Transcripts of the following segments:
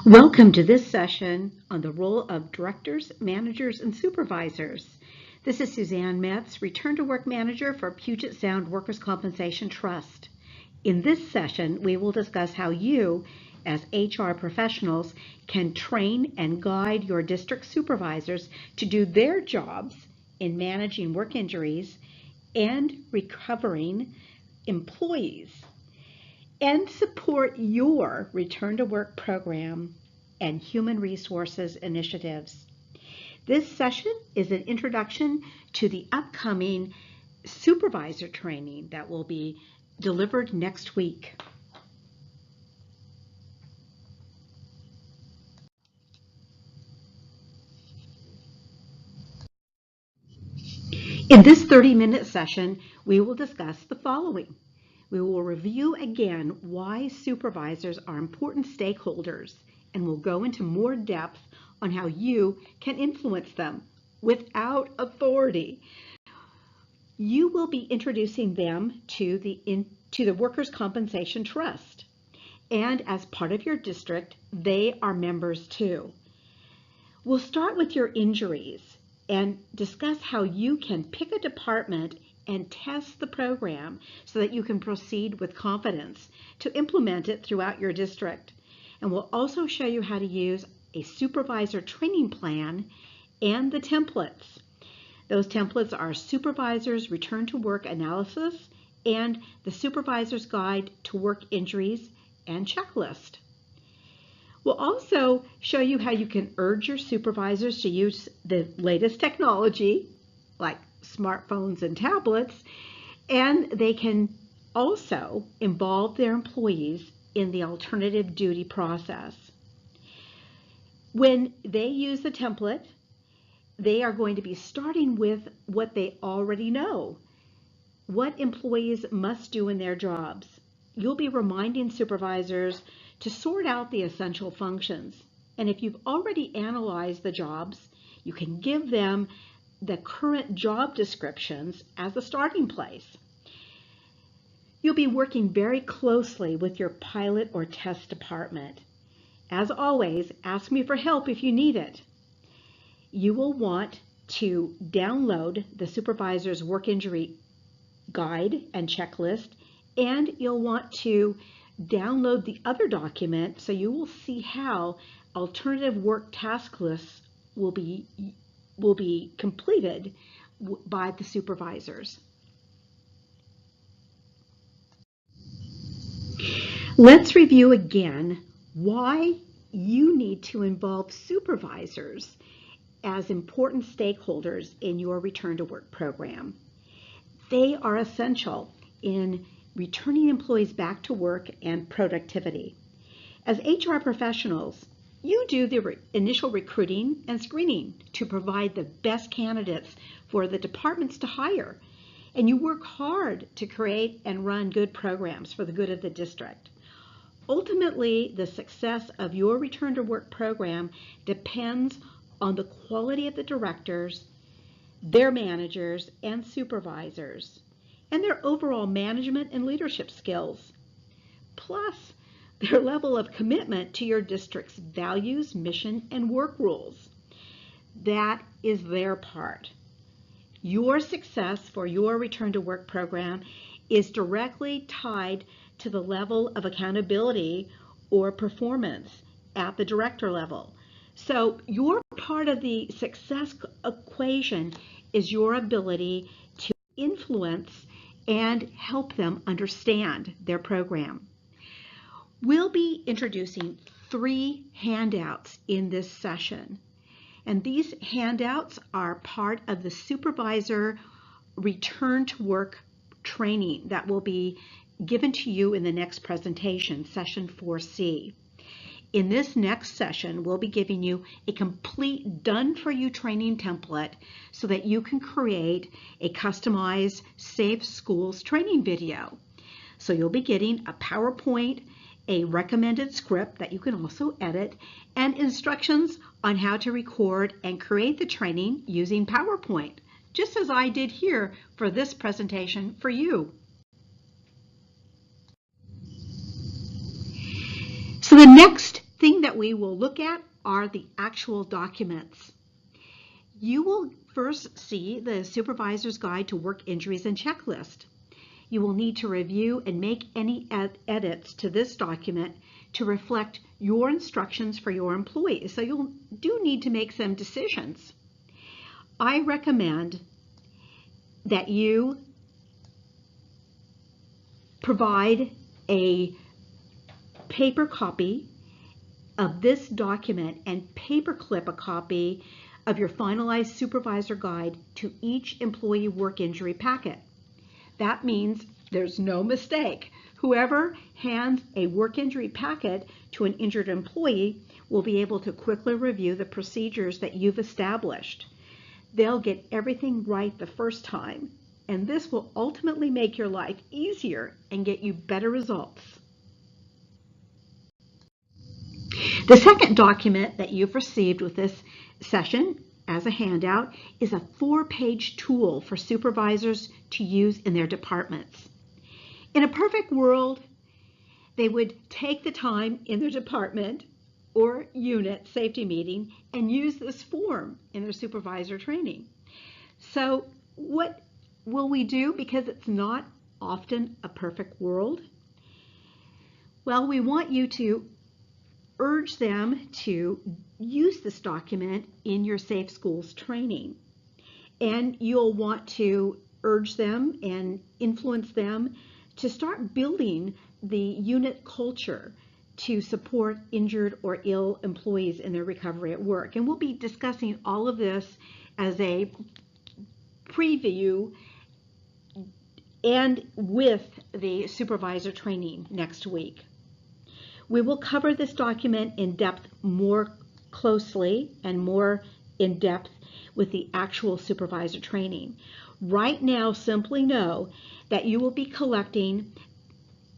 Welcome to this session on the role of directors, managers, and supervisors. This is Suzanne Metz, Return to Work Manager for Puget Sound Workers' Compensation Trust. In this session, we will discuss how you, as HR professionals, can train and guide your district supervisors to do their jobs in managing work injuries and recovering employees, and support your return to work program and human resources initiatives. This session is an introduction to the upcoming supervisor training that will be delivered next week. In this 30-minute session, we will discuss the following. We will review again why supervisors are important stakeholders, and we'll go into more depth on how you can influence them without authority. You will be introducing them to the Workers' Compensation Trust, and as part of your district, they are members too. We'll start with your injuries and discuss how you can pick a department and test the program so that you can proceed with confidence to implement it throughout your district. And we'll also show you how to use a supervisor training plan and the templates. Those templates are Supervisors Return to Work Analysis and the Supervisor's Guide to Work Injuries and Checklist. We'll also show you how you can urge your supervisors to use the latest technology, like smartphones and tablets, and they can also involve their employees in the alternative duty process. When they use the template, they are going to be starting with what they already know, what employees must do in their jobs. You'll be reminding supervisors to sort out the essential functions. And if you've already analyzed the jobs, you can give them the current job descriptions as a starting place. You'll be working very closely with your pilot or test department. As always, ask me for help if you need it. You will want to download the Supervisor's Work Injury Guide and Checklist, and you'll want to download the other document so you will see how alternative work task lists will be completed by the supervisors. Let's review again why you need to involve supervisors as important stakeholders in your return to work program. They are essential in returning employees back to work and productivity. As HR professionals, you do the initial recruiting and screening to provide the best candidates for the departments to hire, and you work hard to create and run good programs for the good of the district. Ultimately, the success of your return to work program depends on the quality of the directors, their managers and supervisors, and their overall management and leadership skills, plus their level of commitment to your district's values, mission, and work rules. That is their part. Your success for your return to work program is directly tied to the level of accountability or performance at the director level. So your part of the success equation is your ability to influence and help them understand their program. We'll be introducing 3 handouts in this session, and these handouts are part of the Supervisor Return to Work training that will be given to you in the next presentation, session 4C. In this next session, we'll be giving you a complete done-for-you training template so that you can create a customized Safe Schools training video. So you'll be getting a PowerPoint, a recommended script that you can also edit, and instructions on how to record and create the training using PowerPoint, just as I did here for this presentation for you. So the next thing that we will look at are the actual documents. You will first see the Supervisor's Guide to Work Injuries and Checklist. You will need to review and make any edits to this document to reflect your instructions for your employees. So you do need to make some decisions. I recommend that you provide a paper copy of this document and paperclip a copy of your finalized supervisor guide to each employee work injury packet. That means there's no mistake. Whoever hands a work injury packet to an injured employee will be able to quickly review the procedures that you've established. They'll get everything right the first time, and this will ultimately make your life easier and get you better results. The second document that you've received with this session as a handout is a 4-page tool for supervisors to use in their departments. In a perfect world, they would take the time in their department or unit safety meeting and use this form in their supervisor training. So what will we do, because it's not often a perfect world? Well, we want you to urge them to use this document in your Safe Schools training. And you'll want to urge them and influence them to start building the unit culture to support injured or ill employees in their recovery at work. And we'll be discussing all of this as a preview and with the supervisor training next week. We will cover this document in depth more closely and more in depth with the actual supervisor training. Right now, simply know that you will be collecting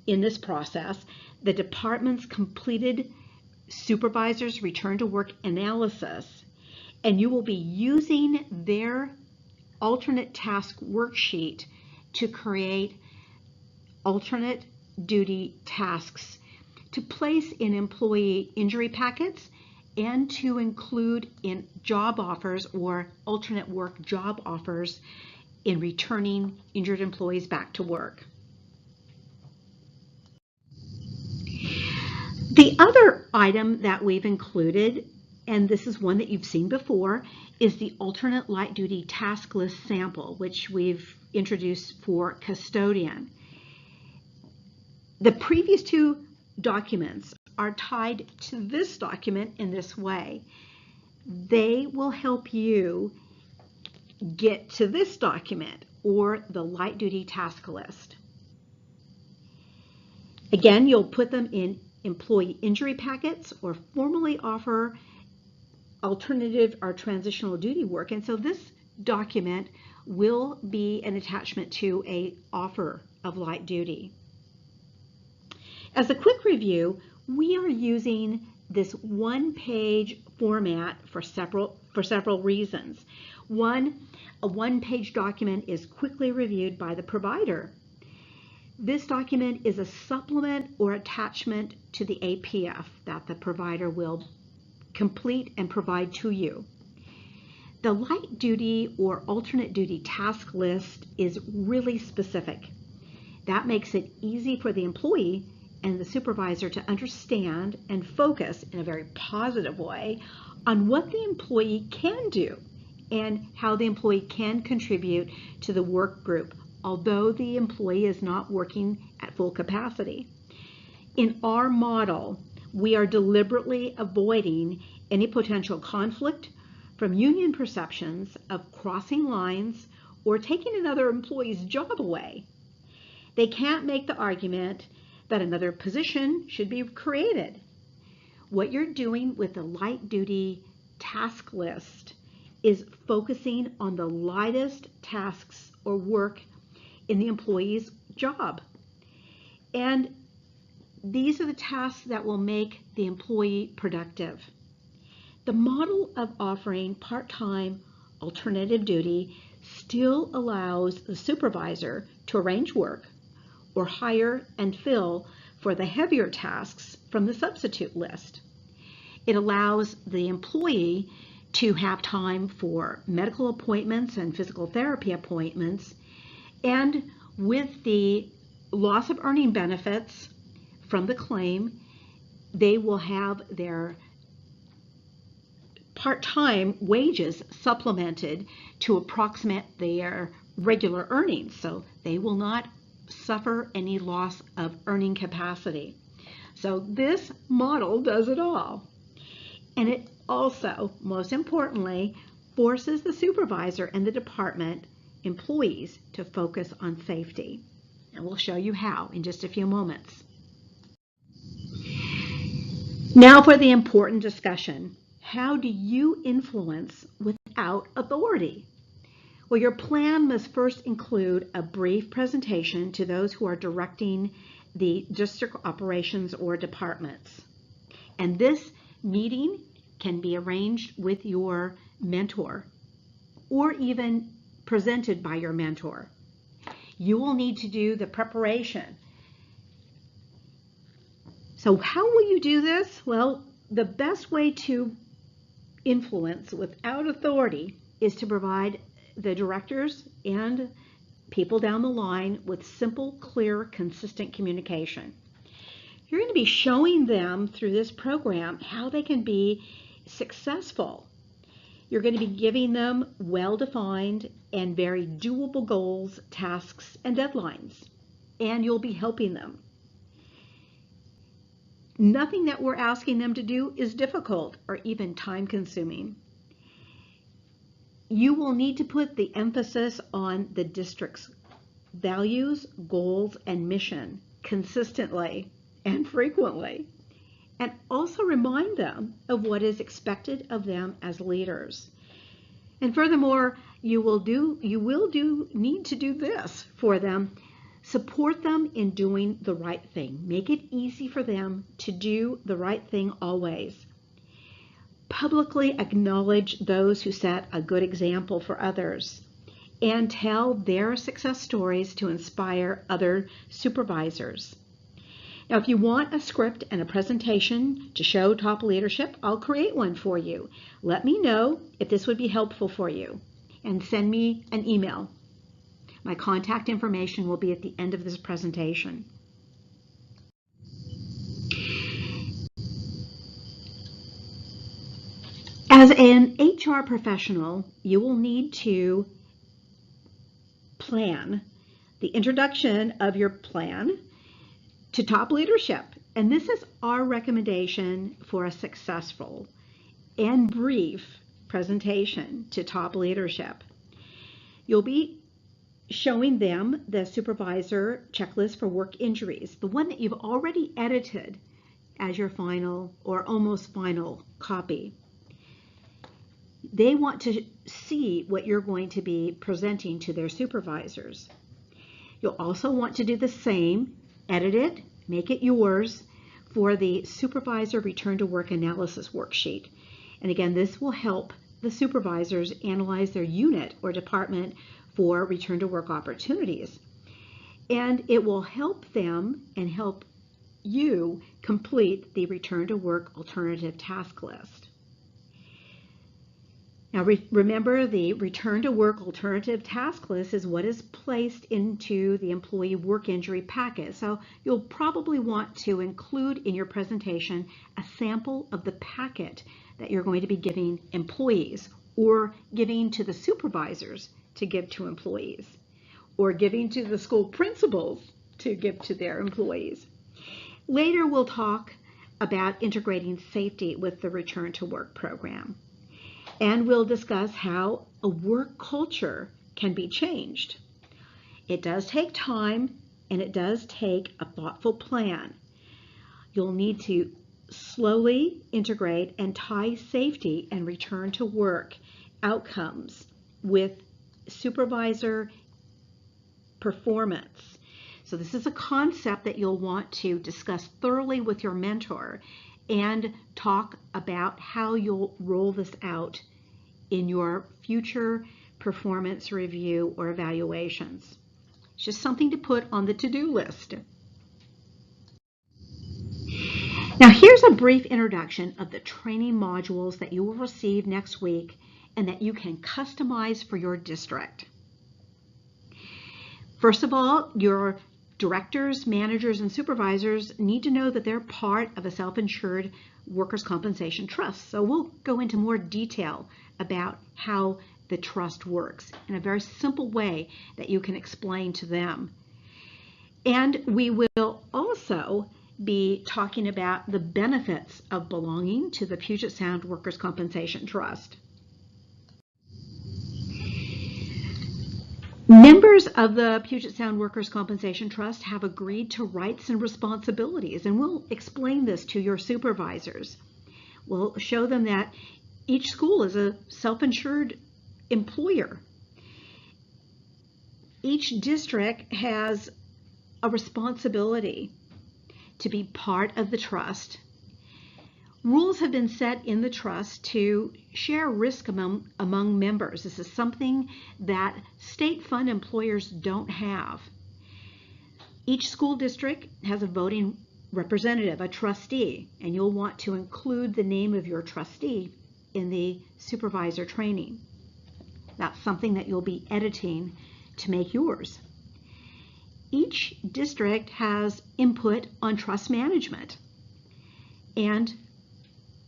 in this process the department's completed supervisor's return to work analysis, and you will be using their alternate task worksheet to create alternate duty tasks to place in employee injury packets and to include in job offers or alternate work job offers in returning injured employees back to work. The other item that we've included, and this is one that you've seen before, is the alternate light duty task list sample, which we've introduced for custodian. The previous two documents are tied to this document in this way. They will help you get to this document or the light duty task list. Again, you'll put them in employee injury packets or formally offer alternative or transitional duty work. And so this document will be an attachment to an offer of light duty. As a quick review, we are using this one-page format for several reasons. One, a one-page document is quickly reviewed by the provider. This document is a supplement or attachment to the APF that the provider will complete and provide to you. The light duty or alternate duty task list is really specific. That makes it easy for the employee and the supervisor to understand and focus in a very positive way on what the employee can do and how the employee can contribute to the work group, although the employee is not working at full capacity. In our model, we are deliberately avoiding any potential conflict from union perceptions of crossing lines or taking another employee's job away. They can't make the argument that another position should be created. What you're doing with the light duty task list is focusing on the lightest tasks or work in the employee's job. And these are the tasks that will make the employee productive. The model of offering part-time alternative duty still allows the supervisor to arrange work or hire and fill for the heavier tasks from the substitute list. It allows the employee to have time for medical appointments and physical therapy appointments. And with the loss of earning benefits from the claim, they will have their part-time wages supplemented to approximate their regular earnings, so they will not suffer any loss of earning capacity. So this model does it all. And it also, most importantly, forces the supervisor and the department employees to focus on safety. And we'll show you how in just a few moments. Now for the important discussion. How do you influence without authority? Well, your plan must first include a brief presentation to those who are directing the district operations or departments. And this meeting can be arranged with your mentor or even presented by your mentor. You will need to do the preparation. So how will you do this? Well, the best way to influence without authority is to provide the directors and people down the line with simple, clear, consistent communication. You're going to be showing them through this program how they can be successful. You're going to be giving them well-defined and very doable goals, tasks, and deadlines, and you'll be helping them. Nothing that we're asking them to do is difficult or even time-consuming. You will need to put the emphasis on the district's values, goals, and mission consistently and frequently, and also remind them of what is expected of them as leaders. And furthermore, you will need to do this for them. Support them in doing the right thing. Make it easy for them to do the right thing always. Publicly acknowledge those who set a good example for others and tell their success stories to inspire other supervisors. Now, if you want a script and a presentation to show top leadership, I'll create one for you. Let me know if this would be helpful for you and send me an email. My contact information will be at the end of this presentation. As an HR professional, you will need to plan the introduction of your plan to top leadership. And this is our recommendation for a successful and brief presentation to top leadership. You'll be showing them the supervisor checklist for work injuries, the one that you've already edited as your final or almost final copy. They want to see what you're going to be presenting to their supervisors. You'll also want to do the same, edit it, make it yours for the supervisor return to work analysis worksheet. And again, this will help the supervisors analyze their unit or department for return to work opportunities. And it will help them and help you complete the return to work alternative task list. Now remember, the return to work alternative task list is what is placed into the employee work injury packet. So you'll probably want to include in your presentation a sample of the packet that you're going to be giving employees or giving to the supervisors to give to employees, or giving to the school principals to give to their employees. Later, we'll talk about integrating safety with the Return to Work program. And we'll discuss how a work culture can be changed. It does take time, and it does take a thoughtful plan. You'll need to slowly integrate and tie safety and return to work outcomes with supervisor performance. So this is a concept that you'll want to discuss thoroughly with your mentor and talk about how you'll roll this out in your future performance review or evaluations. It's just something to put on the to-do list. Now here's a brief introduction of the training modules that you will receive next week and that you can customize for your district. First of all, your directors, managers, and supervisors need to know that they're part of a self-insured workers' compensation trust. So we'll go into more detail about how the trust works in a very simple way that you can explain to them. And we will also be talking about the benefits of belonging to the Puget Sound Workers' Compensation Trust. Members of the Puget Sound Workers' Compensation Trust have agreed to rights and responsibilities, and we'll explain this to your supervisors. We'll show them that each school is a self-insured employer. Each district has a responsibility to be part of the trust. Rules have been set in the trust to share risk among members. This is something that state fund employers don't have. Each school district has a voting representative, a trustee, and you'll want to include the name of your trustee in the supervisor training. That's something that you'll be editing to make yours. Each district has input on trust management, and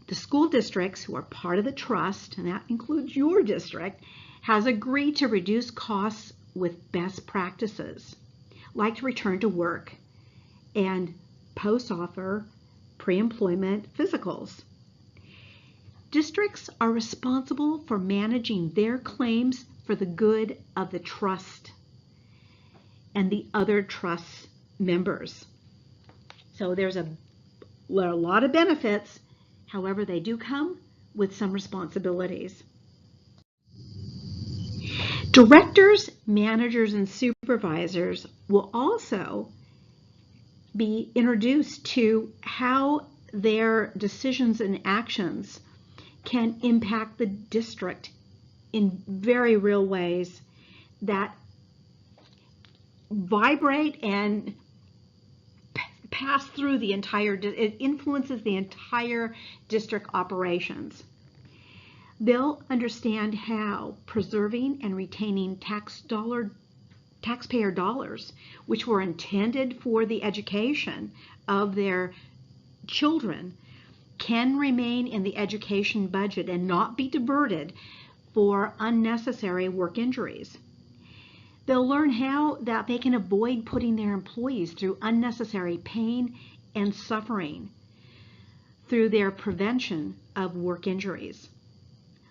the school districts who are part of the trust, and that includes your district, has agreed to reduce costs with best practices, like return to work and post-offer pre-employment physicals. Districts are responsible for managing their claims for the good of the trust and the other trust members. So there's a lot of benefits. However, they do come with some responsibilities. Directors, managers, and supervisors will also be introduced to how their decisions and actions can impact the district in very real ways that vibrate and pass through the entire, it influences the entire district operations. They'll understand how preserving and retaining taxpayer dollars, which were intended for the education of their children, can remain in the education budget and not be diverted for unnecessary work injuries. They'll learn how that they can avoid putting their employees through unnecessary pain and suffering through their prevention of work injuries.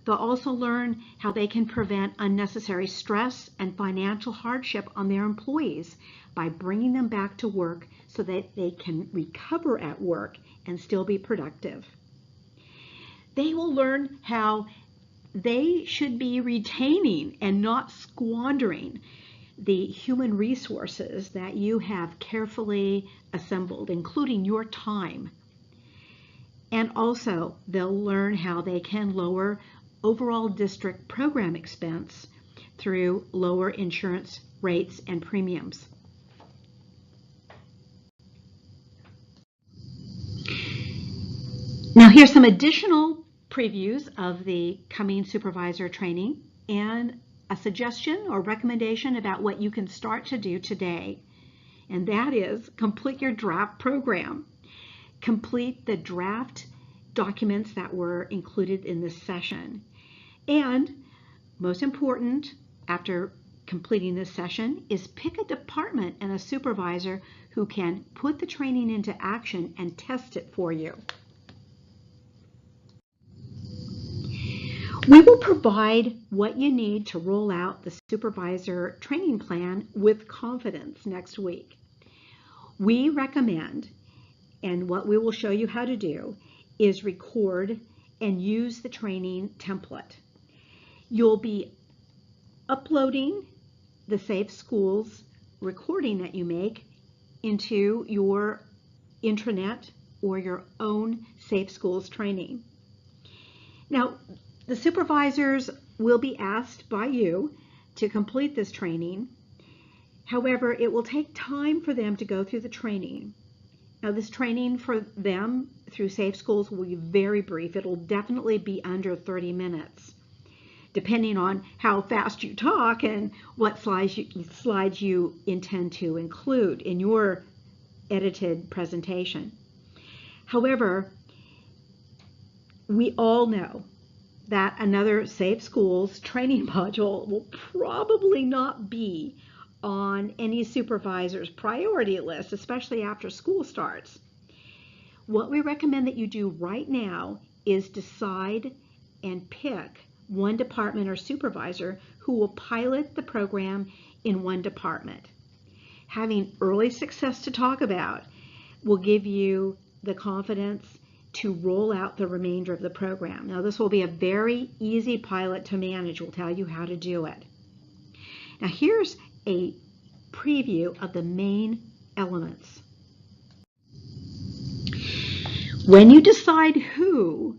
They'll also learn how they can prevent unnecessary stress and financial hardship on their employees by bringing them back to work so that they can recover at work and still be productive. They will learn how they should be retaining and not squandering the human resources that you have carefully assembled, including your time. And also, they'll learn how they can lower overall district program expense through lower insurance rates and premiums. Now, here's some additional previews of the coming supervisor training and a suggestion or recommendation about what you can start to do today, and that is complete your draft program. Complete the draft documents that were included in this session. And most important, after completing this session, is pick a department and a supervisor who can put the training into action and test it for you. We will provide what you need to roll out the supervisor training plan with confidence next week. We recommend, and what we will show you how to do, is record and use the training template. You'll be uploading the Safe Schools recording that you make into your intranet or your own Safe Schools training. Now, the supervisors will be asked by you to complete this training. However, it will take time for them to go through the training. Now, this training for them through Safe Schools will be very brief. It'll definitely be under 30 minutes, depending on how fast you talk and what slides you intend to include in your edited presentation. However, we all know that another Safe Schools training module will probably not be on any supervisor's priority list, especially after school starts. What we recommend that you do right now is decide and pick one department or supervisor who will pilot the program in one department. Having early success to talk about will give you the confidence to roll out the remainder of the program. Now, this will be a very easy pilot to manage. We'll tell you how to do it. Now, here's a preview of the main elements. When you decide who,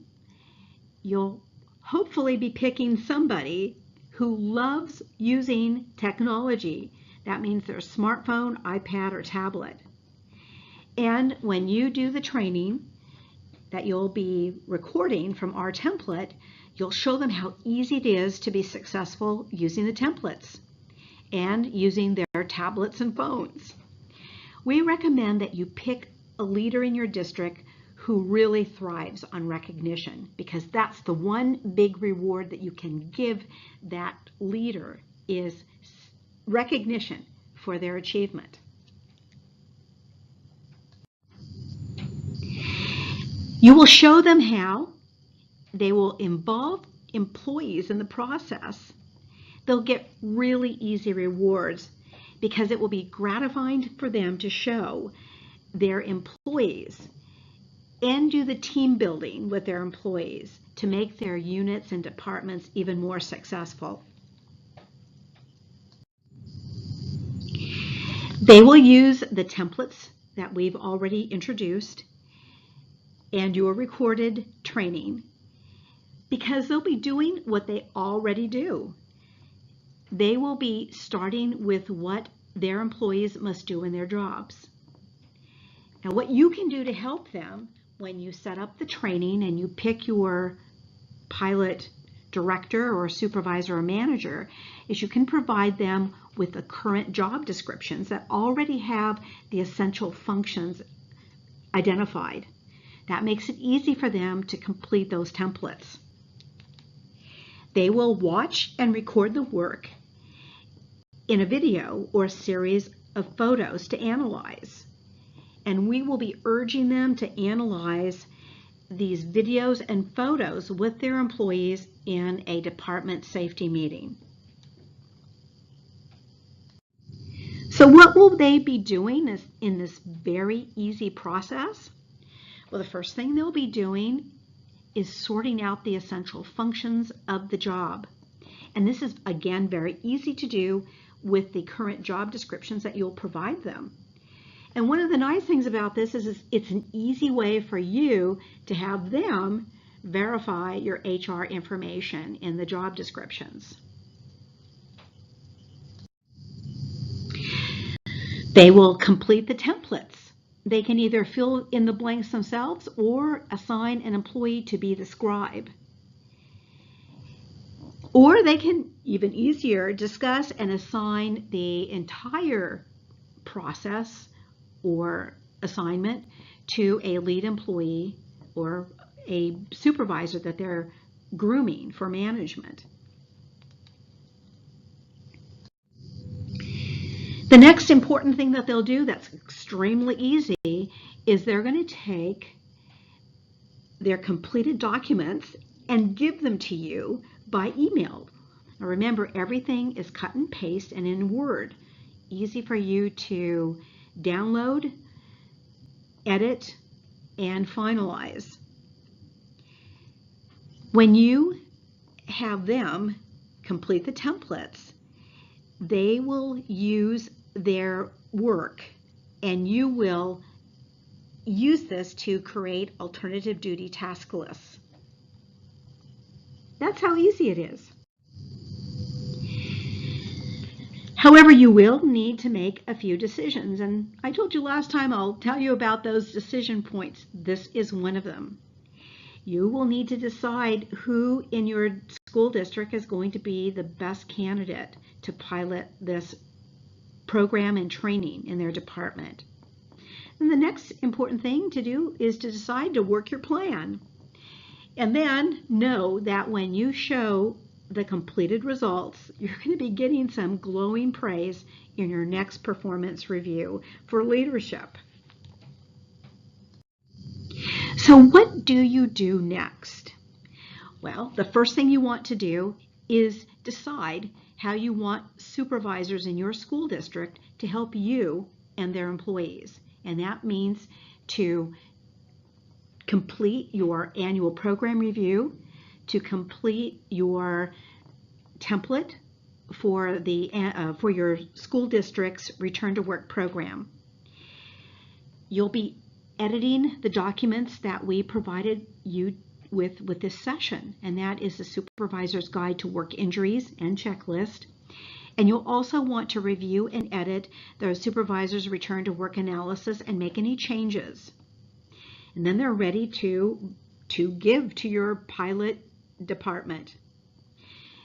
you'll hopefully be picking somebody who loves using technology. That means their smartphone, iPad, or tablet. And when you do the training that you'll be recording from our template, you'll show them how easy it is to be successful using the templates and using their tablets and phones. We recommend that you pick a leader in your district who really thrives on recognition, because that's the one big reward that you can give that leader is recognition for their achievement. You will show them how. They will involve employees in the process. They'll get really easy rewards because it will be gratifying for them to show their employees and do the team building with their employees to make their units and departments even more successful. They will use the templates that we've already introduced and your recorded training because they'll be doing what they already do. They will be starting with what their employees must do in their jobs. Now, what you can do to help them when you set up the training and you pick your pilot director or supervisor or manager is you can provide them with the current job descriptions that already have the essential functions identified. That makes it easy for them to complete those templates. They will watch and record the work in a video or a series of photos to analyze. And we will be urging them to analyze these videos and photos with their employees in a department safety meeting. So what will they be doing in this very easy process? Well, the first thing they'll be doing is sorting out the essential functions of the job. And this is, again, very easy to do with the current job descriptions that you'll provide them. And one of the nice things about this is it's an easy way for you to have them verify your HR information in the job descriptions. They will complete the templates. They can either fill in the blanks themselves or assign an employee to be the scribe. Or they can, even easier, discuss and assign the entire process or assignment to a lead employee or a supervisor that they're grooming for management. The next important thing that they'll do that's extremely easy is they're going to take their completed documents and give them to you by email. Now remember, everything is cut and paste and in Word. Easy for you to download, edit, and finalize. When you have them complete the templates, they will use their work and you will use this to create alternative duty task lists. That's how easy it is. However, you will need to make a few decisions, and I told you last time I'll tell you about those decision points. This is one of them. You will need to decide who in your school district is going to be the best candidate to pilot this program and training in their department. And the next important thing to do is to decide to work your plan. And then know that when you show the completed results, you're going to be getting some glowing praise in your next performance review for leadership. So what do you do next? Well, the first thing you want to do is decide how you want supervisors in your school district to help you and their employees. And that means to complete your annual program review, to complete your template for your school district's return to work program. You'll be editing the documents that we provided you with this session, and that is the Supervisor's Guide to Work Injuries and Checklist. And you'll also want to review and edit the Supervisor's Return to Work Analysis and make any changes. And then they're ready to give to your pilot department.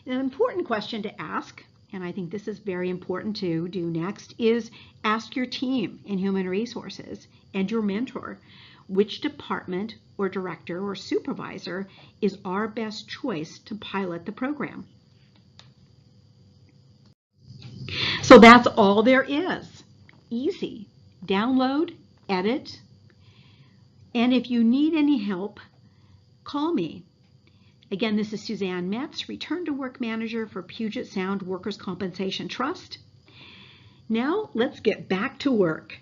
An important question to ask, and I think this is very important to do next, is ask your team in human resources and your mentor which department or director or supervisor is our best choice to pilot the program. So that's all there is. Easy. Download, edit, and if you need any help, call me. Again, this is Suzanne Metz, Return to Work Manager for Puget Sound Workers' Compensation Trust. Now let's get back to work.